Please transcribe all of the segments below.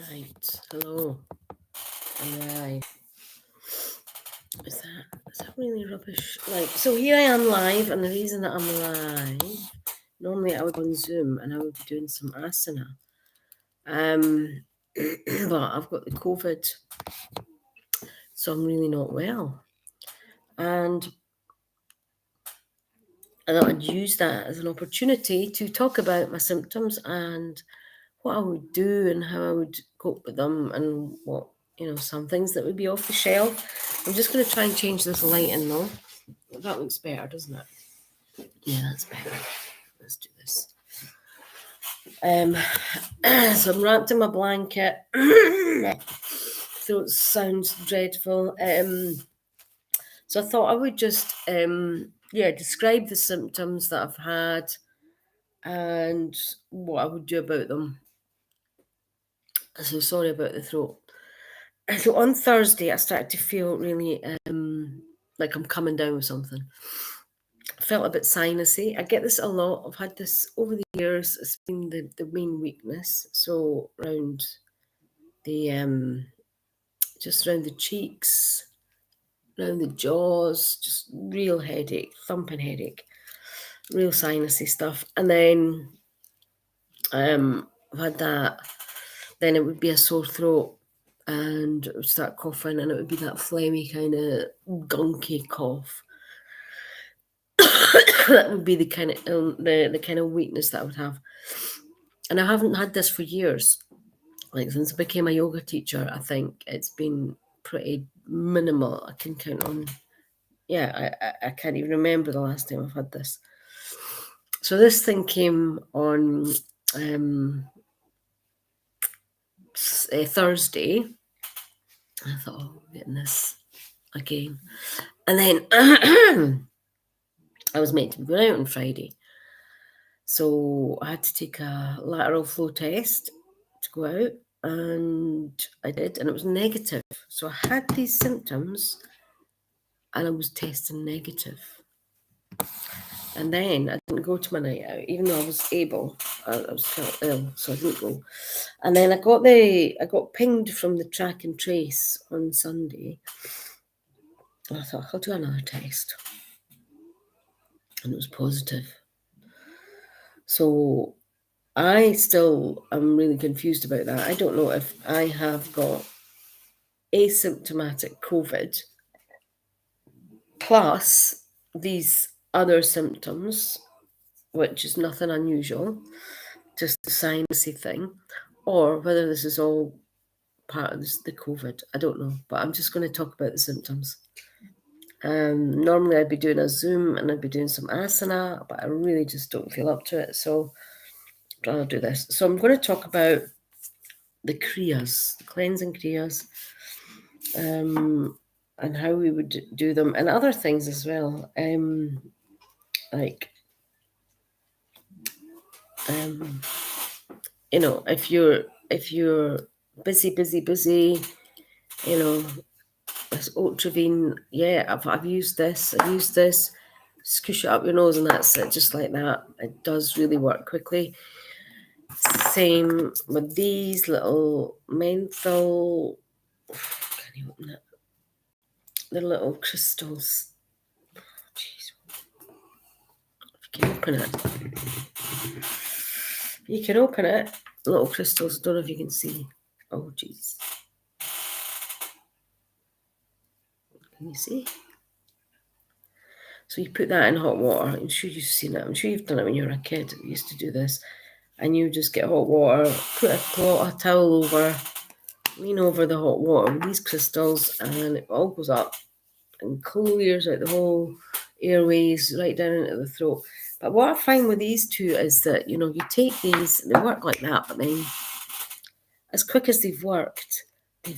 Right. Hello. I'm live. Is that really rubbish? Like, so here I am live, and the reason that I'm live, normally I would go on Zoom and I would be doing some asana. But I've got the COVID, so I'm really not well. And I thought I'd use that as an opportunity to talk about my symptoms and what I would do and how I would cope with them and what, some things that would be off the shelf. I'm just going to try and change this lighting though. That looks better, doesn't it? Yeah, that's better. Let's do this. So I'm wrapped in my blanket. Throat sounds dreadful. So I thought I would just, describe the symptoms that I've had and what I would do about them. So sorry about the throat. So on Thursday, I started to feel really like I'm coming down with something. I felt a bit sinusy. I get this a lot. I've had this over the years. It's been the main weakness. So around the just around the cheeks, around the jaws, just real headache, thumping headache, real sinusy stuff. And then I've had that. Then it would be a sore throat, and it would start coughing, and it would be that phlegmy kind of gunky cough. That would be the kind of the kind of weakness that I would have. And I haven't had this for years. Like since I became a yoga teacher, I think it's been pretty minimal. I can count on. Yeah, I can't even remember the last time I've had this. So this thing came on Thursday. I thought, oh, I'm getting this again. And then I was meant to be going out on Friday. So I had to take a lateral flow test to go out, and I did, and it was negative. So I had these symptoms, and I was testing negative. And then I didn't go to my night out, even though I was able. I was still ill, so I didn't go. And then I got pinged from the track and trace on Sunday. And I thought, I'll do another test. And it was positive. So I still am really confused about that. I don't know if I have got asymptomatic COVID plus these other symptoms, which is nothing unusual, just the sinusy thing, or whether this is all part of the COVID. I don't know, but I'm just going to talk about the symptoms. Normally I'd be doing a Zoom and I'd be doing some asana, but I really just don't feel up to it, so I'll do this. So I'm going to talk about the kriyas, the cleansing kriyas, and how we would do them, and other things as well. Like, if you're busy, this Ultravine, I've used this. I used this. Squish it up your nose, and that's it, just like that. It does really work quickly. Same with these little menthol. Can you open it? The little crystals. Jeez. If you can open it. You can open it. Little crystals. Don't know if you can see. Oh, jeez. Can you see? So you put that in hot water. I'm sure you've seen it. I'm sure you've done it when you were a kid. You used to do this. And you just get hot water, put a towel over, lean over the hot water with these crystals, and it all goes up and clears out the whole airways right down into the throat. But what I find with these two is that, you take these, they work like that, but then as quick as they've worked, the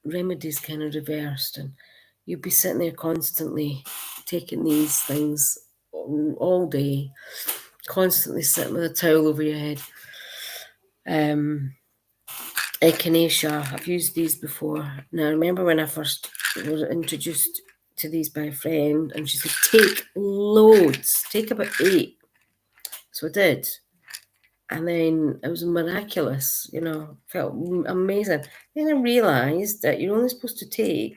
remedies kind of reversed, and you'd be sitting there constantly taking these things all day, constantly sitting with a towel over your head. Echinacea, I've used these before. Now, I remember when I first was introduced to these by a friend, and she said, take loads, take about 8. So I did. And then it was miraculous, felt amazing. Then I realised that you're only supposed to take,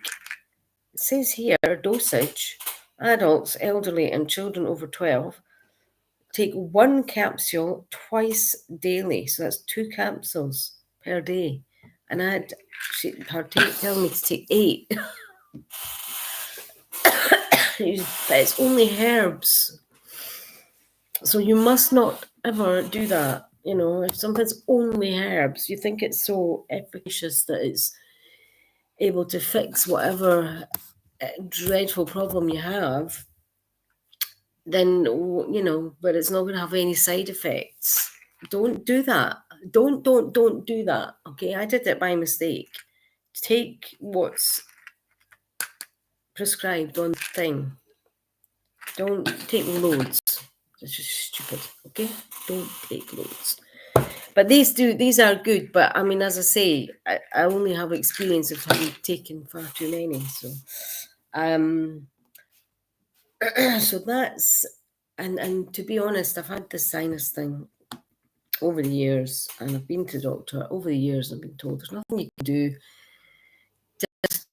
it says here, dosage, adults, elderly, and children over 12, take 1 capsule twice daily. So that's 2 capsules per day. And I had her telling me to take 8. But it's only herbs. So you must not ever do that. If something's only herbs, you think it's so efficacious that it's able to fix whatever dreadful problem you have, then, but it's not going to have any side effects. Don't do that. Don't do that. Okay, I did it by mistake. Take what's prescribed on the thing. Don't take loads. It's just stupid. Okay, don't take loads. But these are good. But I mean, as I say, I only have experience of having taken far too many. So, so that's, and to be honest, I've had this sinus thing over the years, and I've been to the doctor over the years, and I've been told there's nothing you can do. Just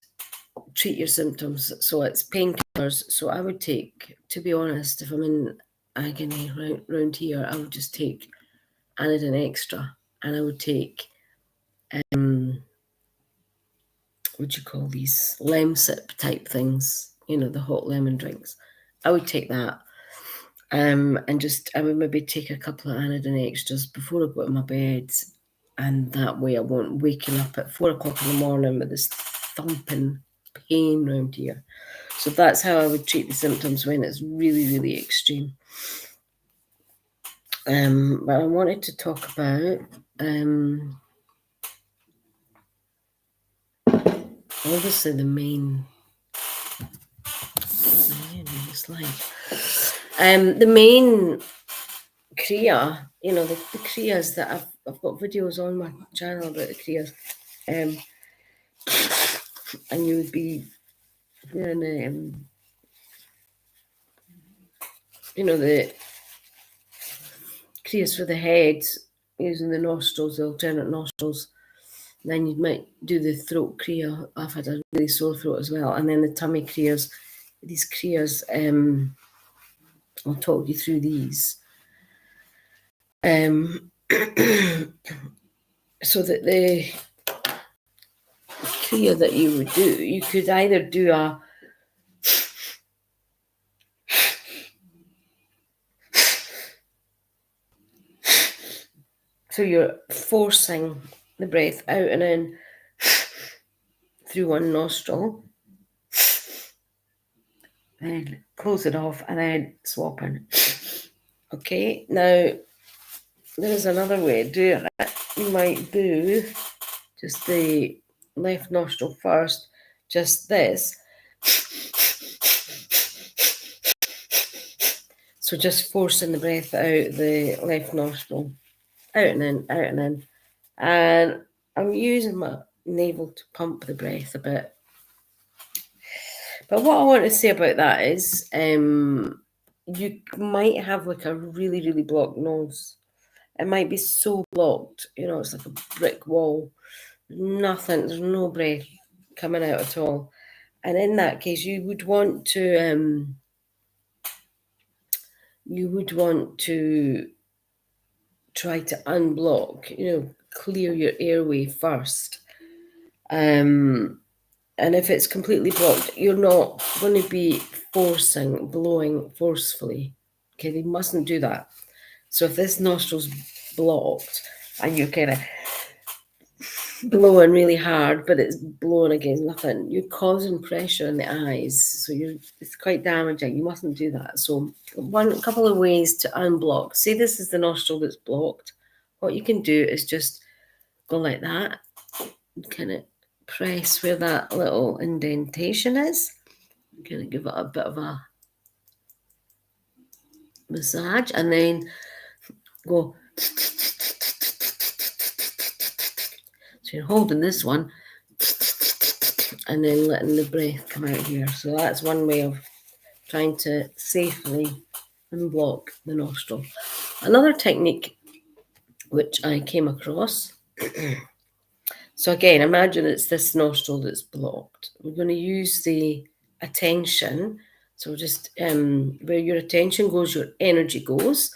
treat your symptoms. So it's painkillers. So I would take, to be honest, if I'm in agony round here, I would just take Anodin Extra, and I would take what do you call these, Lemsip type things, the hot lemon drinks. I would take that, and just I would maybe take a couple of Anodin Extras before I go to my bed, and that way I won't waking up at 4 o'clock in the morning with this thumping pain round here. So that's how I would treat the symptoms when it's really, really extreme. But I wanted to talk about obviously the main slide. The main kriya, the kriyas that I've got videos on my channel about the kriyas. And you would be doing the kriyas for the head, using the nostrils, the alternate nostrils. Then you might do the throat kriya. I've had a really sore throat as well. And then the tummy kriyas. These kriyas, I'll talk you through these. So that the kriya that you would do, you could either do a so you're forcing the breath out and in through one nostril, then close it off, and then swapping. Okay, now there's another way to do it. You might do just the left nostril first, just this. So just forcing the breath out the left nostril, out and in, out and in. And I'm using my navel to pump the breath a bit. But what I want to say about that is you might have like a really, really blocked nose. It might be so blocked, it's like a brick wall. Nothing, there's no breath coming out at all. And in that case, you would want to try to unblock, clear your airway first. And if it's completely blocked, you're not going to be blowing forcefully. Okay, they mustn't do that. So if this nostril's blocked and you're kind of blowing really hard, but it's blowing against nothing, you're causing pressure in the eyes. So it's quite damaging. You mustn't do that. So a couple of ways to unblock. Say this is the nostril that's blocked. What you can do is just go like that, kind of press where that little indentation is. I'm going to give it a bit of a massage, and then go. So you're holding this one and then letting the breath come out here. So that's one way of trying to safely unblock the nostril. Another technique which I came across. So again, imagine it's this nostril that's blocked. We're going to use the attention. So just where your attention goes, your energy goes.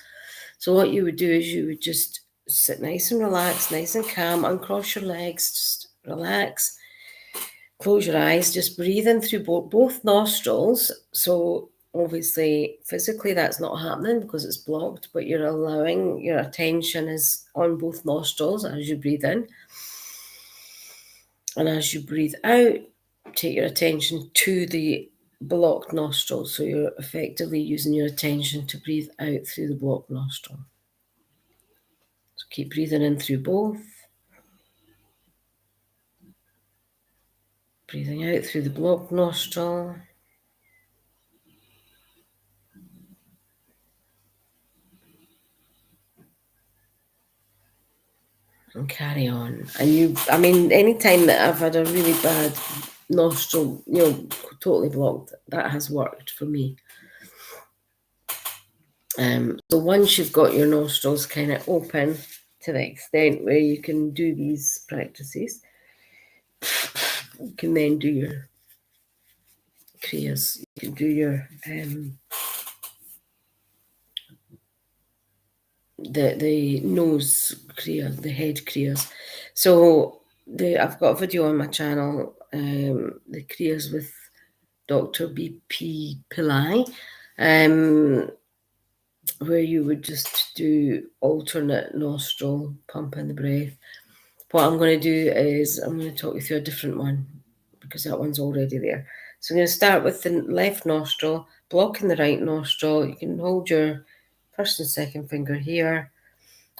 So what you would do is you would just sit nice and relaxed, nice and calm, uncross your legs, just relax, close your eyes, just breathe in through both nostrils. So obviously, physically, that's not happening because it's blocked, but you're allowing your attention is on both nostrils as you breathe in. And as you breathe out, take your attention to the blocked nostril. So you're effectively using your attention to breathe out through the blocked nostril. So keep breathing in through both. Breathing out through the blocked nostril. And carry on. And anytime that I've had a really bad nostril, totally blocked, that has worked for me. So once you've got your nostrils kind of open to the extent where you can do these practices, you can then do your kriyas. You can do your the nose kriya, the head kriyas. So I've got a video on my channel, the kriyas with Dr. B.P. Pillai, where you would just do alternate nostril, pumping the breath. What I'm going to do is I'm going to talk you through a different one because that one's already there. So I'm going to start with the left nostril, blocking the right nostril. You can hold your first and second finger here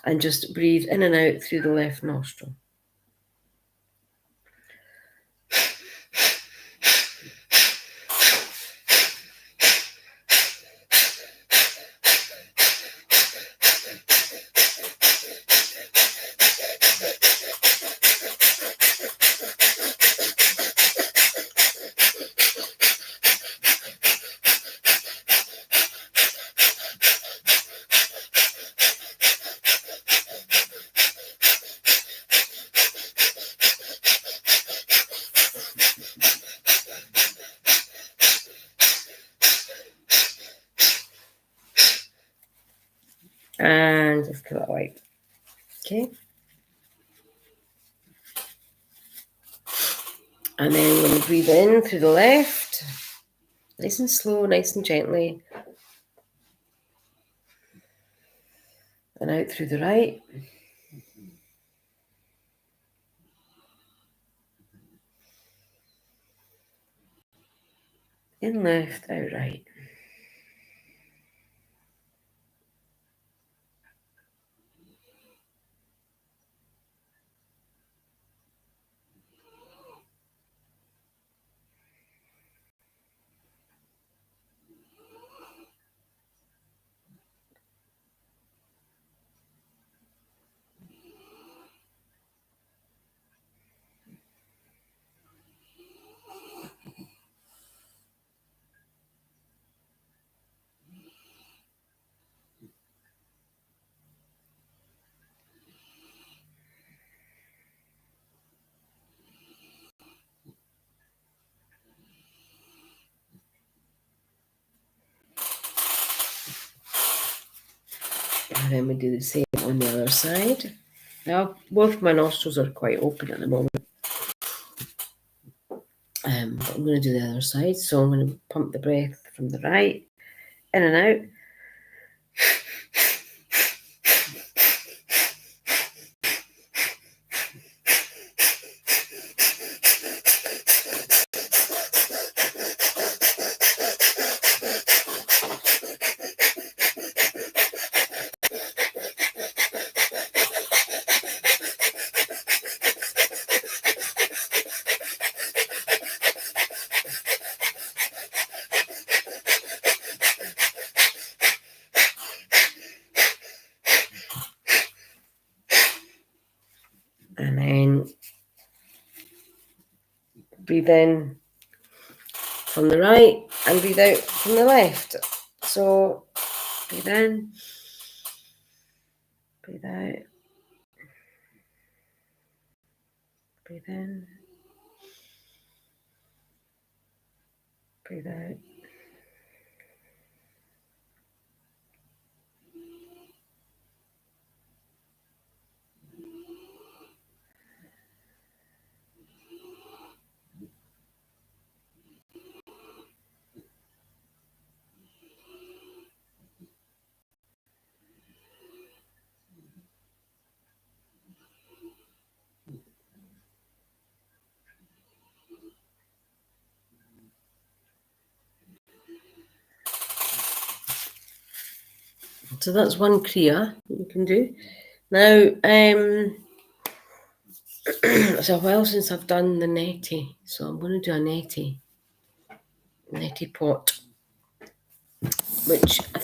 and just breathe in and out through the left nostril. And just pull it away. Okay. And then we're going to breathe in through the left, nice and slow, nice and gently. And out through the right. In left, out right. And then we do the same on the other side. Now, both my nostrils are quite open at the moment. But I'm going to do the other side. So I'm going to pump the breath from the right, in and out. And then breathe in from the right and breathe out from the left. So breathe in, breathe out. Breathe in. Breathe out. So that's one kriya you can do. Now, it's a while since I've done the netti, so I'm going to do a netti pot, which I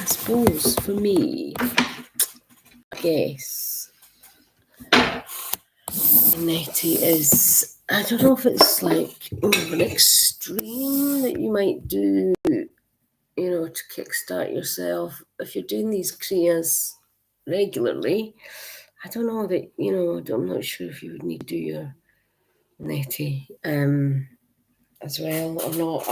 suppose for me, I guess, netti is, I don't know if it's like an extreme that you might do, to kickstart yourself. If you're doing these kriyas regularly, I don't know that, I'm not sure if you would need to do your netti as well or not.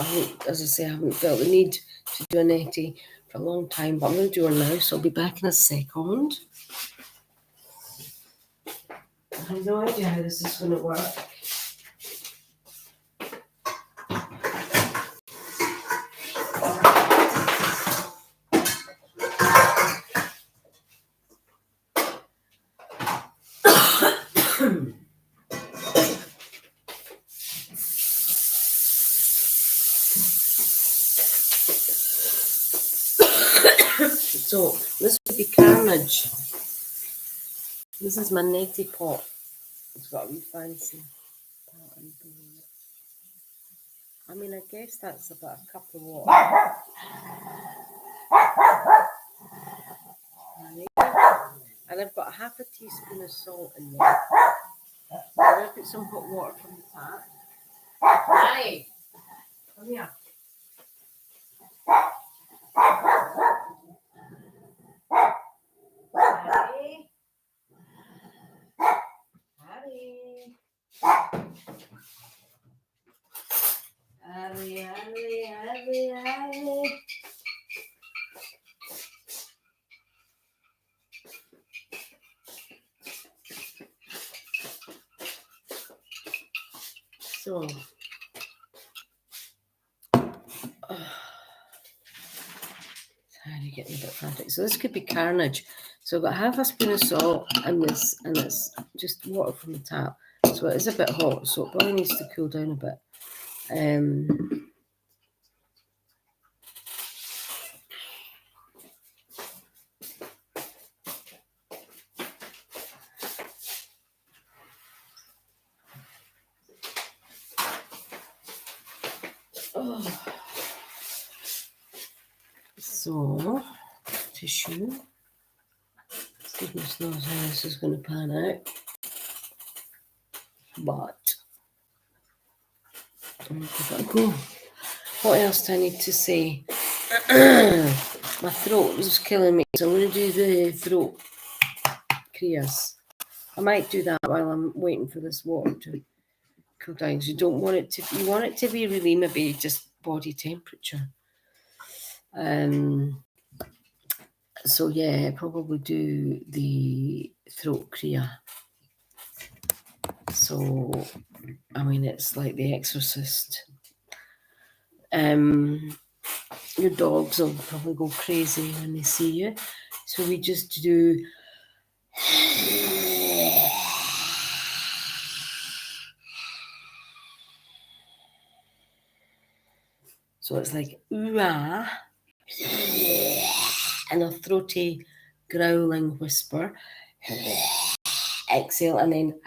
As I say, I haven't felt the need to do a netti for a long time, but I'm going to do her now, so I'll be back in a second. I have no idea how this is going to work. So this would be carnage. This is my netti pot. It's got a wee fancy pattern below it. I guess that's about a cup of water. And I've got half a teaspoon of salt in there. I'm going to put some hot water from the tap. Hi, come here. Harry. Harry. Harry, Harry, Harry, Harry. So, Harry getting a bit frantic. So this could be carnage. So I've got half a spoon of salt and this, and it's just water from the tap. So it is a bit hot, so it probably needs to cool down a bit. So, tissue. Goodness knows how this is going to pan out. But I'm going to give it a go. What else do I need to say? My throat is killing me, so I'm going to do the throat kriyas. I might do that while I'm waiting for this water to cool down. Because you don't want it to. You want it to be really maybe just body temperature. So yeah, probably do the throat kriya. So it's like The Exorcist. Your dogs will probably go crazy when they see you. So we just do. So it's like ooh-ah, and a throaty growling whisper. Exhale and then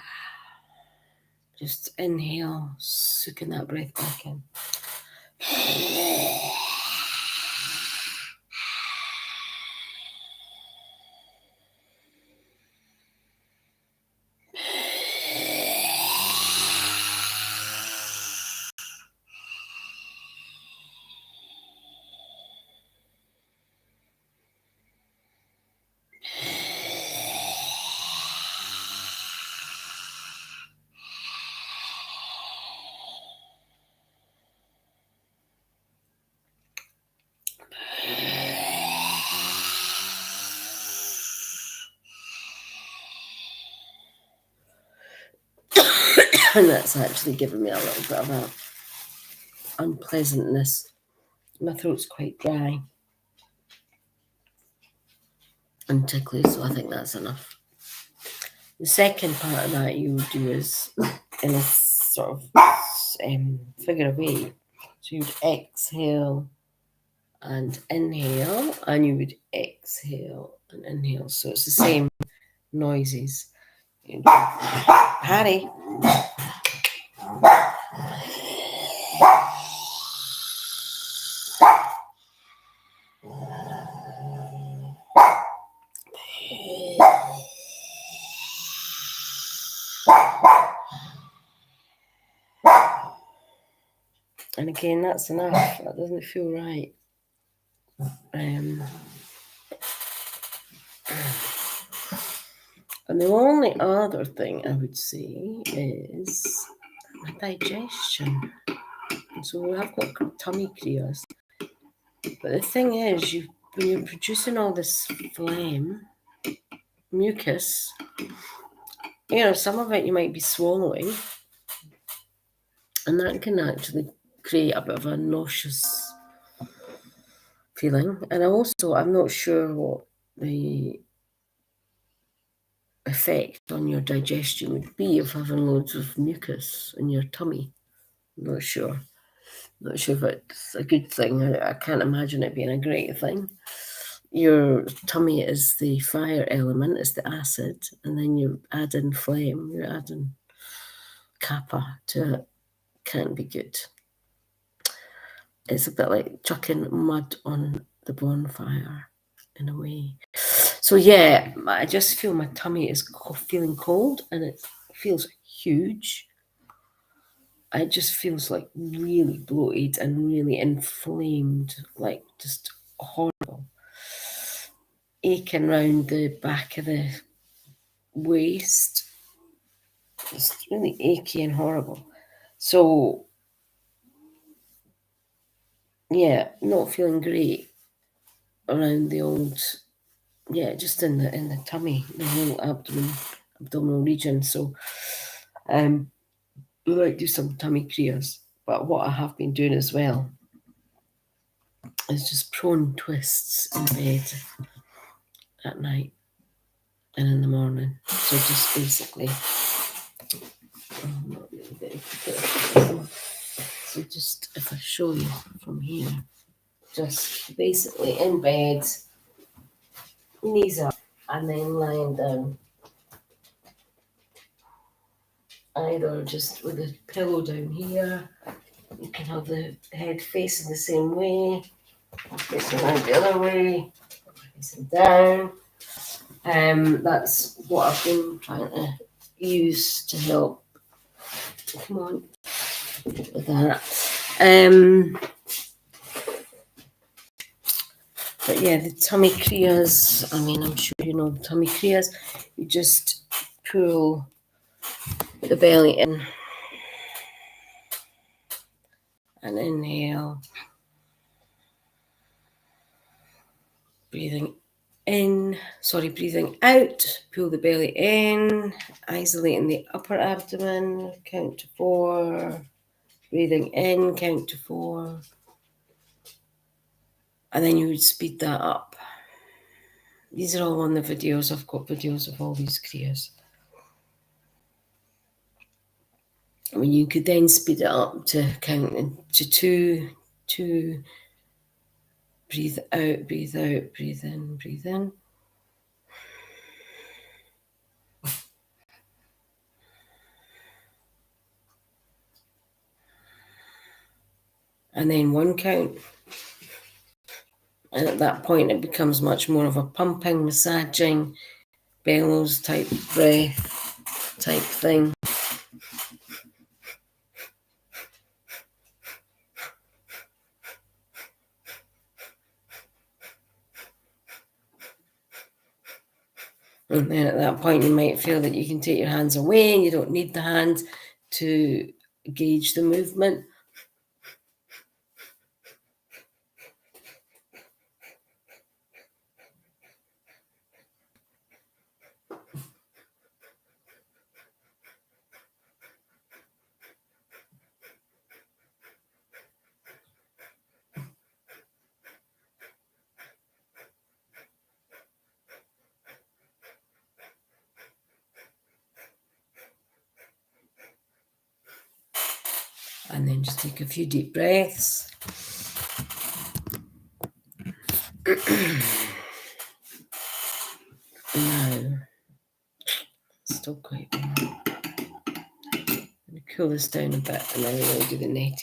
just inhale, sucking that breath back in. And that's actually given me a little bit of a unpleasantness. My throat's quite dry and tickly, so I think that's enough. The second part of that you would do is in a sort of figure of eight. So you would exhale and inhale, and you would exhale and inhale. So it's the same noises. Harry. And again, that's enough. That doesn't feel right. And the only other thing I would say is my digestion. So I've got tummy kriyas. But the thing is, when you're producing all this phlegm, mucus, some of it you might be swallowing, and that can actually create a bit of a nauseous feeling. And I'm not sure what the effect on your digestion would be of having loads of mucus in your tummy. I'm not sure. Not sure if it's a good thing. I can't imagine it being a great thing. Your tummy is the fire element, is the acid, and then you add in phlegm, you're adding kappa to it. Can't be good. It's a bit like chucking mud on the bonfire in a way. So yeah, I just feel my tummy is feeling cold, and it feels huge. It just feels like really bloated and really inflamed, like just horrible. Aching round the back of the waist. It's really achy and horrible. So yeah, not feeling great around the old, just in the tummy, the whole abdominal region. So we might do some tummy kriyas. But what I have been doing as well is just prone twists in bed at night and in the morning. So just basically, so just if I show you from here, just basically in bed, knees up, and then lying down. Either just with a pillow down here, you can have the head facing the same way, facing around the other way, facing down. That's what I've been trying to use to help. Come on, with that. But yeah, the tummy kriyas, I'm sure you know the tummy kriyas. You just pull the belly in and inhale. Breathing out, pull the belly in, isolating the upper abdomen, count to 4. Breathing in, count to 4. And then you would speed that up. These are all on the videos. I've got videos of all these kriyas. You could then speed it up to count to 2. 2. Breathe out, breathe out, breathe in, breathe in. And then 1 count. And at that point, it becomes much more of a pumping, massaging, bellows type breath type thing. And then at that point, you might feel that you can take your hands away and you don't need the hand to gauge the movement. And then just take a few deep breaths. Now, still quite warm. I'm going to cool this down a bit and then we'll do the netting.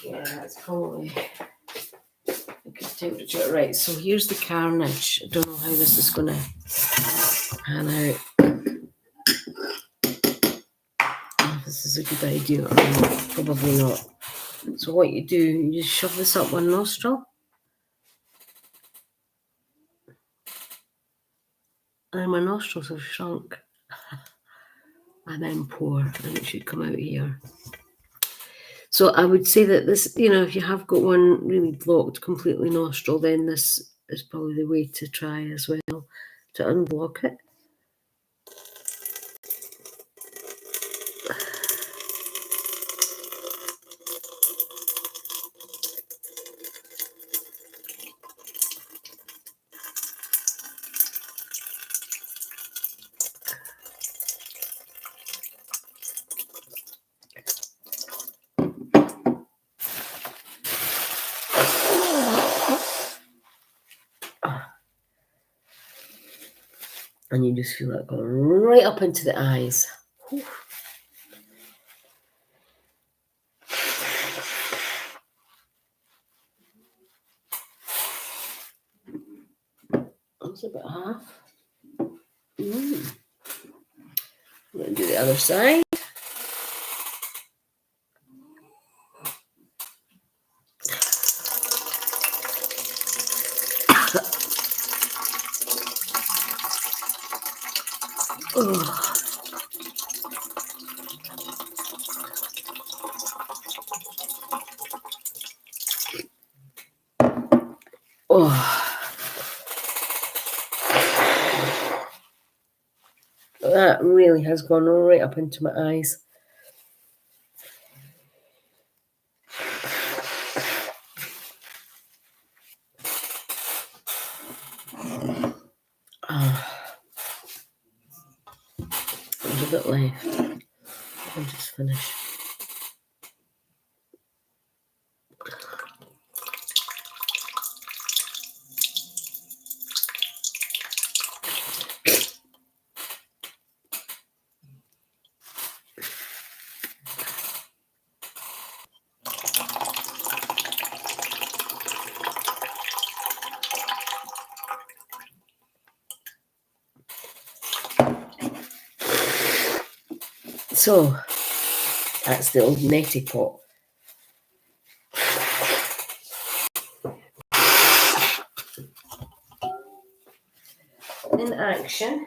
Yeah, that's probably a good temperature. Right, so here's the carnage. I don't know how this is going to pan out. If this is a good idea or not. Probably not. So what you do, you just shove this up one nostril. And my nostrils have shrunk. And then pour, and it should come out here. So I would say that this, if you have got one really blocked completely nostril, then this is probably the way to try as well, to unblock it. And you just feel that going right up into the eyes. Whew. That's about half. I'm going to do the other side. Oh. That really has gone right up into my eyes. There's a bit left. I'll just finish. So that's the old netty pot. In action.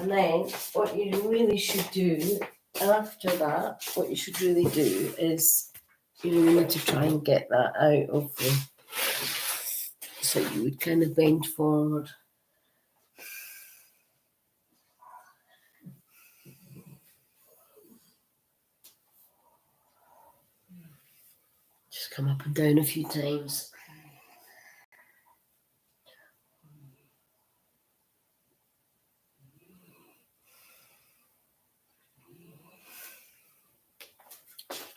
And then what you really should do after that, what you should really do is you need to try and get that out of the, so you would kind of bend forward. Just come up and down a few times.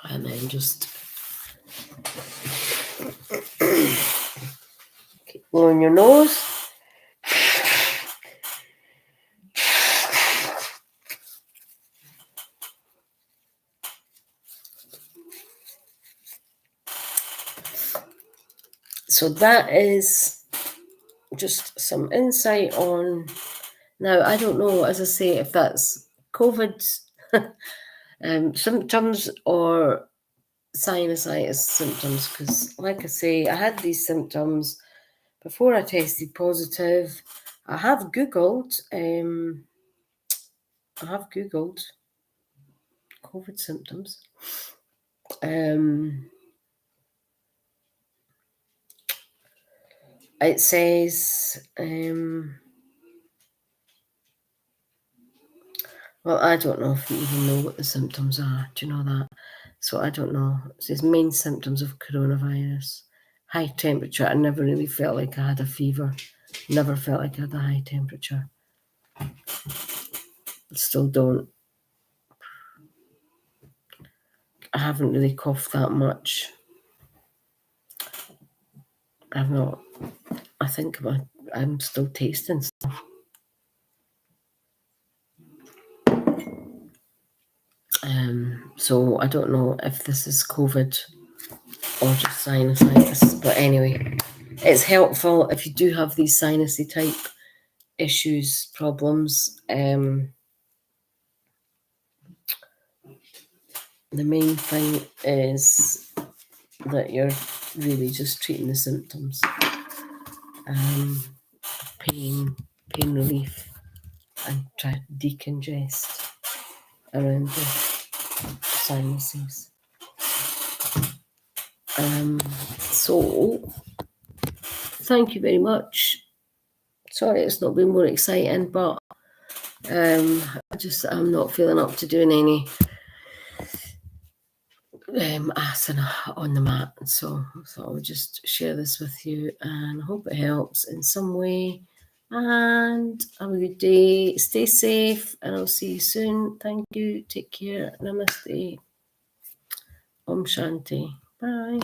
And then just keep blowing your nose. So that is just some insight on. Now, I don't know, as I say, if that's COVID symptoms or sinusitis symptoms, because like I say, I had these symptoms before I tested positive. I have Googled COVID symptoms. It says, well, I don't know if you even know what the symptoms are. Do you know that? So I don't know. It says main symptoms of coronavirus. High temperature. I never really felt like I had a fever. Never felt like I had a high temperature. Still don't. I haven't really coughed that much. I've not. I think I'm still tasting stuff. So I don't know if this is COVID or just sinusitis. But anyway, it's helpful if you do have these sinusy type issues, problems. The main thing is that you're really just treating the symptoms. Pain relief, and try to decongest around the sinuses. So thank you very much. Sorry it's not been more exciting, but I'm not feeling up to doing any asana on the mat. So I thought I would just share this with you and I hope it helps in some way. And have a good day. Stay safe and I'll see you soon. Thank you. Take care. Namaste. Om Shanti. Bye.